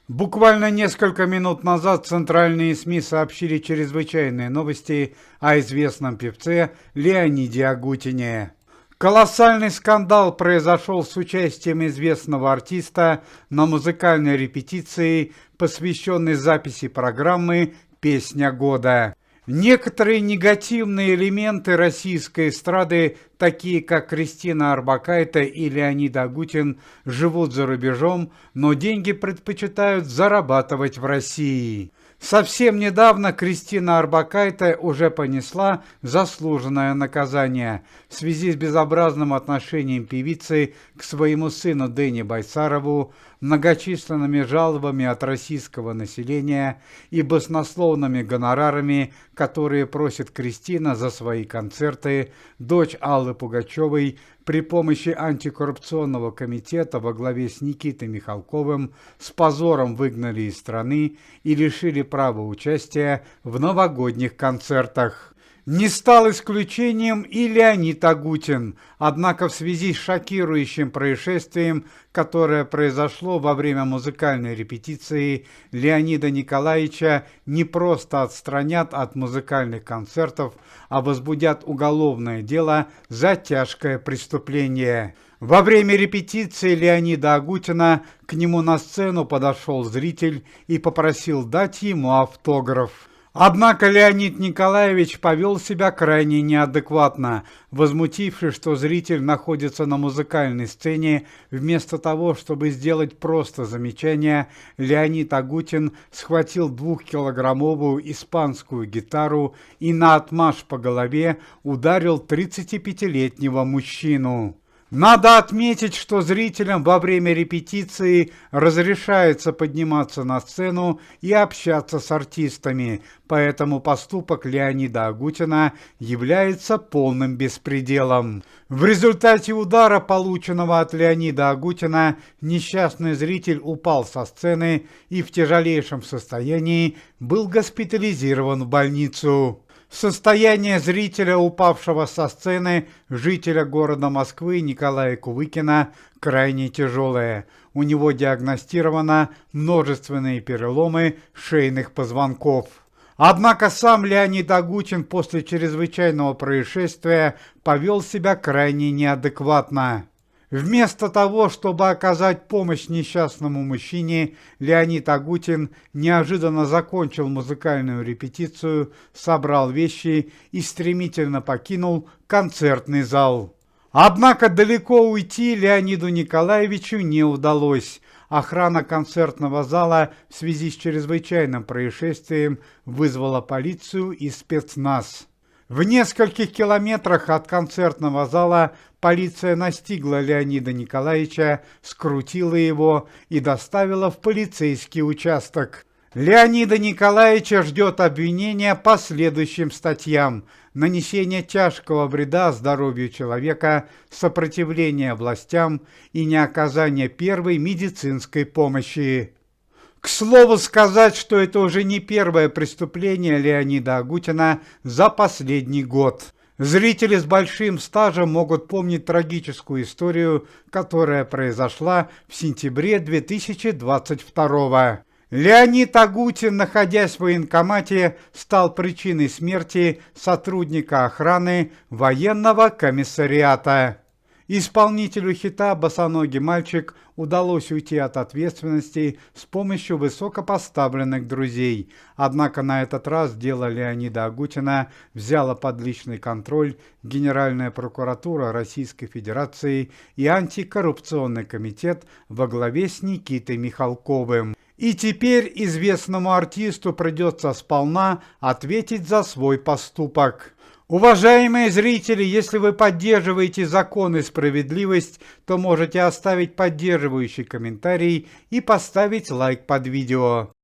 Буквально несколько минут назад центральные СМИ сообщили чрезвычайные новости о известном певце Леониде Агутине. Колоссальный скандал произошел с участием известного артиста на музыкальной репетиции, посвященной записи программы «Песня года». Некоторые негативные элементы российской эстрады, такие как Кристина Орбакайте и Леонид Агутин, живут за рубежом, но деньги предпочитают зарабатывать в России. Совсем недавно Кристина Орбакайте уже понесла заслуженное наказание в связи с безобразным отношением певицы к своему сыну Дэни Байсарову, многочисленными жалобами от российского населения и баснословными гонорарами, которые просит Кристина за свои концерты. Дочь Аллы Пугачевой при помощи антикоррупционного комитета во главе с Никитой Михалковым с позором выгнали из страны и лишили права участия в новогодних концертах. Не стал исключением и Леонид Агутин, однако в связи с шокирующим происшествием, которое произошло во время музыкальной репетиции, Леонида Николаевича не просто отстранят от музыкальных концертов, а возбудят уголовное дело за тяжкое преступление. Во время репетиции Леонида Агутина к нему на сцену подошел зритель и попросил дать ему автограф. Однако Леонид Николаевич повел себя крайне неадекватно, возмутившись, что зритель находится на музыкальной сцене. Вместо того, чтобы сделать просто замечание, Леонид Агутин схватил 2-килограммовую испанскую гитару и наотмашь по голове ударил 35-летнего мужчину. Надо отметить, что зрителям во время репетиции разрешается подниматься на сцену и общаться с артистами, поэтому поступок Леонида Агутина является полным беспределом. В результате удара, полученного от Леонида Агутина, несчастный зритель упал со сцены и в тяжелейшем состоянии был госпитализирован в больницу. Состояние зрителя, упавшего со сцены, жителя города Москвы Николая Кувыкина, крайне тяжелое. У него диагностировано множественные переломы шейных позвонков. Однако сам Леонид Агутин после чрезвычайного происшествия повел себя крайне неадекватно. Вместо того, чтобы оказать помощь несчастному мужчине, Леонид Агутин неожиданно закончил музыкальную репетицию, собрал вещи и стремительно покинул концертный зал. Однако далеко уйти Леониду Николаевичу не удалось. Охрана концертного зала в связи с чрезвычайным происшествием вызвала полицию и спецназ. В нескольких километрах от концертного зала полиция настигла Леонида Николаевича, скрутила его и доставила в полицейский участок. Леонида Николаевича ждет обвинение по следующим статьям: нанесение тяжкого вреда здоровью человека, сопротивление властям и неоказание первой медицинской помощи. К слову сказать, что это уже не первое преступление Леонида Агутина за последний год. Зрители с большим стажем могут помнить трагическую историю, которая произошла в сентябре 2022. Леонид Агутин, находясь в военкомате, стал причиной смерти сотрудника охраны военного комиссариата. Исполнителю хита «Босоногий мальчик» удалось уйти от ответственности с помощью высокопоставленных друзей. Однако на этот раз дело Леонида Агутина взяла под личный контроль Генеральная прокуратура Российской Федерации и антикоррупционный комитет во главе с Никитой Михалковым. И теперь известному артисту придется сполна ответить за свой поступок. Уважаемые зрители, если вы поддерживаете закон и справедливость, то можете оставить поддерживающий комментарий и поставить лайк под видео.